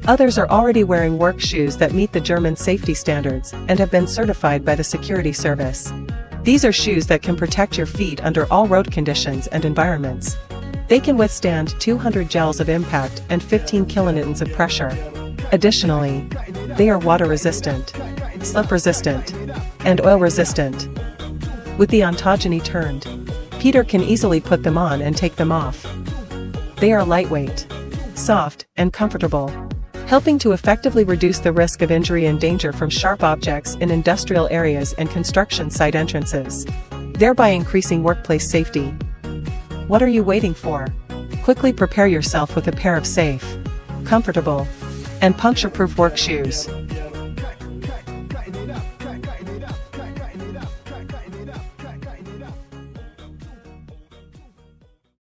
Others are already wearing work shoes that meet the German safety standards and have been certified by the security service. These are shoes that can protect your feet under all road conditions and environments. They can withstand 200 joules of impact and 15 kilonewtons of pressure. Additionally, they are water-resistant, slip-resistant, and oil-resistant. With the ontogeny turned, Peter can easily put them on and take them off. They are lightweight, soft, and comfortable, helping to effectively reduce the risk of injury and danger from sharp objects in industrial areas and construction site entrances, thereby increasing workplace safety. What are you waiting for? Quickly prepare yourself with a pair of safe, comfortable, and puncture-proof work shoes.